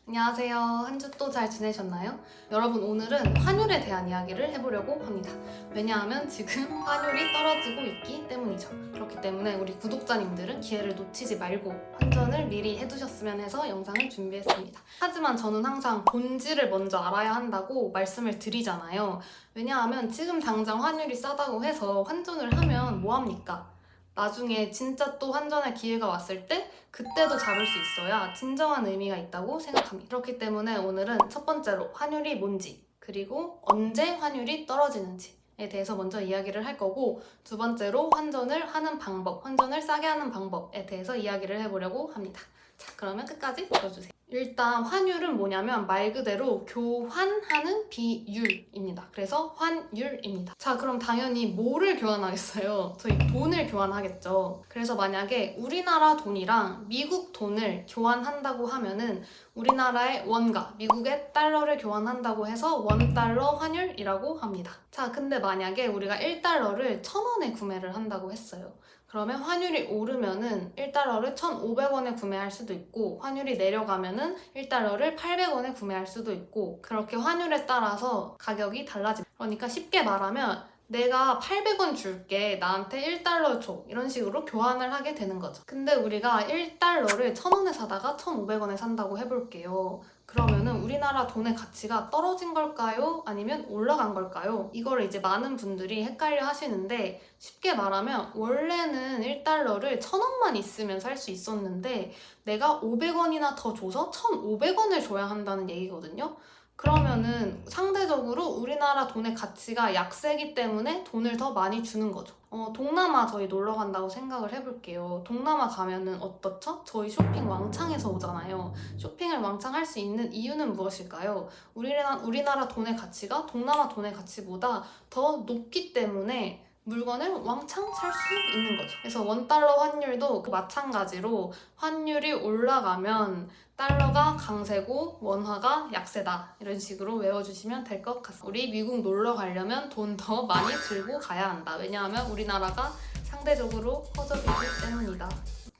안녕하세요. 한 주 또 잘 지내셨나요? 여러분, 오늘은 환율에 대한 이야기를 해보려고 합니다. 왜냐하면 지금 환율이 떨어지고 있기 때문이죠. 그렇기 때문에 우리 구독자님들은 기회를 놓치지 말고 환전을 미리 해두셨으면 해서 영상을 준비했습니다. 하지만 저는 항상 본질을 먼저 알아야 한다고 말씀을 드리잖아요. 왜냐하면 지금 당장 환율이 싸다고 해서 환전을 하면 뭐합니까? 나중에 진짜 또 환전할 기회가 왔을 때 그때도 잡을 수 있어야 진정한 의미가 있다고 생각합니다. 그렇기 때문에 오늘은 첫 번째로 환율이 뭔지, 그리고 언제 환율이 떨어지는지에 대해서 먼저 이야기를 할 거고, 두 번째로 환전을 하는 방법, 환전을 싸게 하는 방법에 대해서 이야기를 해보려고 합니다. 자, 그러면 끝까지 들어주세요. 일단 환율은 뭐냐면 말 그대로 교환하는 비율입니다. 그래서 환율입니다. 자, 그럼 당연히 뭐를 교환하겠어요? 저희 돈을 교환하겠죠. 그래서 만약에 우리나라 돈이랑 미국 돈을 교환한다고 하면은 우리나라의 원과 미국의 달러를 교환한다고 해서 원달러 환율이라고 합니다. 자, 근데 만약에 우리가 1달러를 1,000원에 구매를 한다고 했어요. 그러면 환율이 오르면은 1달러를 1,500원에 구매할 수도 있고, 환율이 내려가면은 1달러를 800원에 구매할 수도 있고, 그렇게 환율에 따라서 가격이 달라집니다. 그러니까 쉽게 말하면 내가 800원 줄게, 나한테 1달러 줘, 이런 식으로 교환을 하게 되는 거죠. 근데 우리가 1달러를 1,000원에 사다가 1,500원에 산다고 해볼게요. 그러면은 우리나라 돈의 가치가 떨어진 걸까요? 아니면 올라간 걸까요? 이거를 이제 많은 분들이 헷갈려 하시는데, 쉽게 말하면 원래는 1달러를 1,000원만 있으면 살 수 있었는데 내가 500원이나 더 줘서 1,500원을 줘야 한다는 얘기거든요. 그러면은 상대적으로 우리나라 돈의 가치가 약세기 때문에 돈을 더 많이 주는 거죠. 동남아 저희 놀러 간다고 생각을 해볼게요. 동남아 가면은 어떻죠? 저희 쇼핑 왕창에서 오잖아요. 쇼핑을 왕창 할 수 있는 이유는 무엇일까요? 우리나라 돈의 가치가 동남아 돈의 가치보다 더 높기 때문에 물건을 왕창 살 수 있는 거죠. 그래서 원달러 환율도 마찬가지로 환율이 올라가면 달러가 강세고 원화가 약세다, 이런 식으로 외워주시면 될 것 같습니다. 우리 미국 놀러 가려면 돈 더 많이 들고 가야 한다. 왜냐하면 우리나라가 상대적으로 허접이기 때문이다.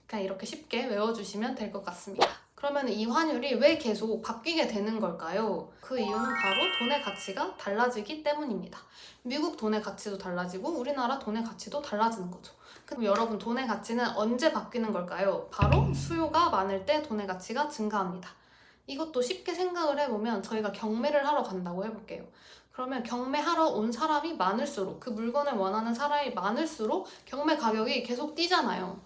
그냥 이렇게 쉽게 외워주시면 될 것 같습니다. 그러면 이 환율이 왜 계속 바뀌게 되는 걸까요? 그 이유는 바로 돈의 가치가 달라지기 때문입니다. 미국 돈의 가치도 달라지고 우리나라 돈의 가치도 달라지는 거죠. 그럼 여러분, 돈의 가치는 언제 바뀌는 걸까요? 바로 수요가 많을 때 돈의 가치가 증가합니다. 이것도 쉽게 생각을 해보면 저희가 경매를 하러 간다고 해볼게요. 그러면 경매하러 온 사람이 많을수록, 그 물건을 원하는 사람이 많을수록 경매 가격이 계속 뛰잖아요.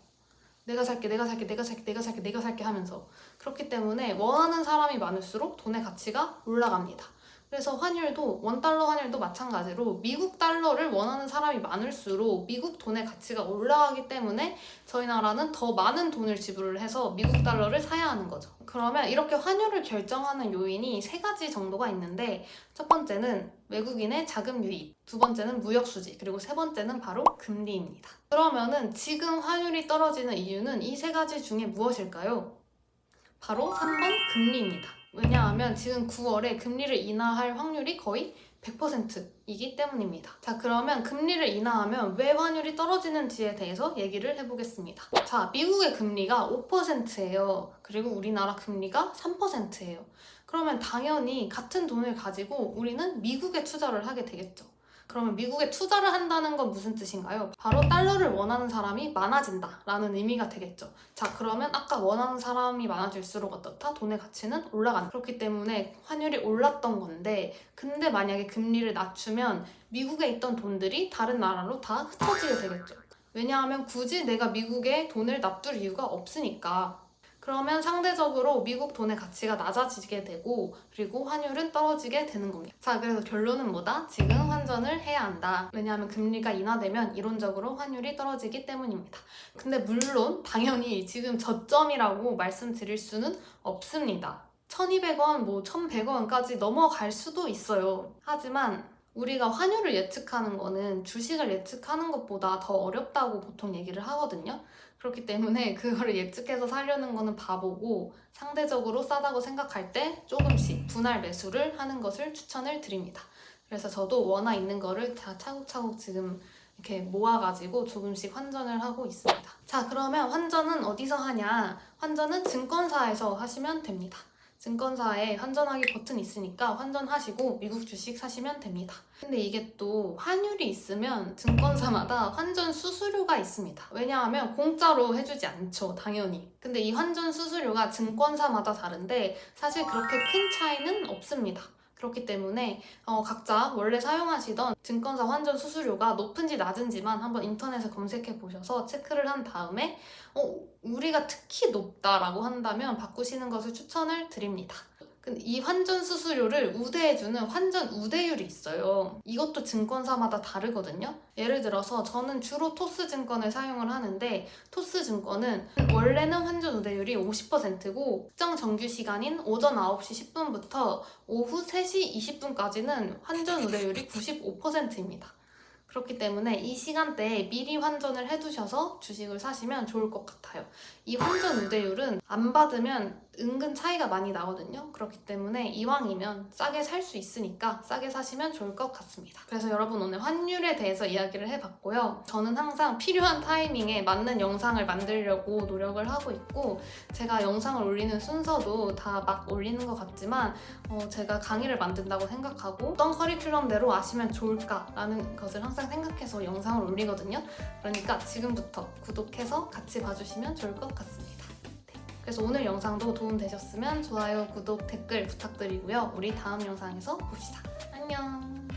내가 살게, 내가 살게, 내가 살게, 내가 살게, 내가 살게 하면서. 그렇기 때문에 원하는 사람이 많을수록 돈의 가치가 올라갑니다. 그래서 환율도, 원달러 환율도 마찬가지로 미국 달러를 원하는 사람이 많을수록 미국 돈의 가치가 올라가기 때문에 저희 나라는 더 많은 돈을 지불을 해서 미국 달러를 사야 하는 거죠. 그러면 이렇게 환율을 결정하는 요인이 세 가지 정도가 있는데, 첫 번째는 외국인의 자금 유입, 두 번째는 무역 수지, 그리고 세 번째는 바로 금리입니다. 그러면은 지금 환율이 떨어지는 이유는 이 세 가지 중에 무엇일까요? 바로 3번 금리입니다. 왜냐하면 지금 9월에 금리를 인하할 확률이 거의 100%이기 때문입니다. 자, 그러면 금리를 인하하면 왜 환율이 떨어지는지에 대해서 얘기를 해보겠습니다. 자, 미국의 금리가 5%예요. 그리고 우리나라 금리가 3%예요. 그러면 당연히 같은 돈을 가지고 우리는 미국에 투자를 하게 되겠죠. 그러면 미국에 투자를 한다는 건 무슨 뜻인가요? 바로 달러를 원하는 사람이 많아진다 라는 의미가 되겠죠. 자, 그러면 아까 원하는 사람이 많아질수록 어떻다? 돈의 가치는 올라간다. 그렇기 때문에 환율이 올랐던 건데, 근데 만약에 금리를 낮추면 미국에 있던 돈들이 다른 나라로 다 흩어지게 되겠죠. 왜냐하면 굳이 내가 미국에 돈을 놔둘 이유가 없으니까. 그러면 상대적으로 미국 돈의 가치가 낮아지게 되고, 그리고 환율은 떨어지게 되는 겁니다. 자, 그래서 결론은 뭐다? 지금 환전을 해야 한다. 왜냐하면 금리가 인하되면 이론적으로 환율이 떨어지기 때문입니다. 근데 물론 당연히 지금 저점이라고 말씀드릴 수는 없습니다. 1,200원, 1,100원까지 넘어갈 수도 있어요. 하지만 우리가 환율을 예측하는 거는 주식을 예측하는 것보다 더 어렵다고 보통 얘기를 하거든요. 그렇기 때문에 그거를 예측해서 사려는 거는 바보고, 상대적으로 싸다고 생각할 때 조금씩 분할 매수를 하는 것을 추천을 드립니다. 그래서 저도 원화 있는 거를 다 차곡차곡 지금 이렇게 모아가지고 조금씩 환전을 하고 있습니다. 자, 그러면 환전은 어디서 하냐? 환전은 증권사에서 하시면 됩니다. 증권사에 환전하기 버튼 있으니까 환전하시고 미국 주식 사시면 됩니다. 근데 이게 또 환율이 있으면 증권사마다 환전 수수료가 있습니다. 왜냐하면 공짜로 해주지 않죠, 당연히. 근데 이 환전 수수료가 증권사마다 다른데 사실 그렇게 큰 차이는 없습니다. 그렇기 때문에 각자 원래 사용하시던 증권사 환전 수수료가 높은지 낮은지만 한번 인터넷에 검색해 보셔서 체크를 한 다음에 우리가 특히 높다라고 한다면 바꾸시는 것을 추천을 드립니다. 근데 이 환전 수수료를 우대해주는 환전 우대율이 있어요. 이것도 증권사마다 다르거든요. 예를 들어서 저는 주로 토스증권을 사용을 하는데 토스증권은 원래는 환전 우대율이 50%고 특정 정규 시간인 오전 9시 10분부터 오후 3시 20분까지는 환전 우대율이 95%입니다. 그렇기 때문에 이 시간대에 미리 환전을 해두셔서 주식을 사시면 좋을 것 같아요. 이 환전 우대율은 안 받으면 은근 차이가 많이 나거든요. 그렇기 때문에 이왕이면 싸게 살 수 있으니까 싸게 사시면 좋을 것 같습니다. 그래서 여러분 오늘 환율에 대해서 이야기를 해봤고요. 저는 항상 필요한 타이밍에 맞는 영상을 만들려고 노력을 하고 있고 제가 영상을 올리는 순서도 다 막 올리는 것 같지만 제가 강의를 만든다고 생각하고 어떤 커리큘럼대로 아시면 좋을까라는 것을 항상 생각해서 영상을 올리거든요. 그러니까 지금부터 구독해서 같이 봐주시면 좋을 것 같습니다. 그래서 오늘 영상도 도움 되셨으면 좋아요, 구독, 댓글 부탁드리고요. 우리 다음 영상에서 봅시다. 안녕!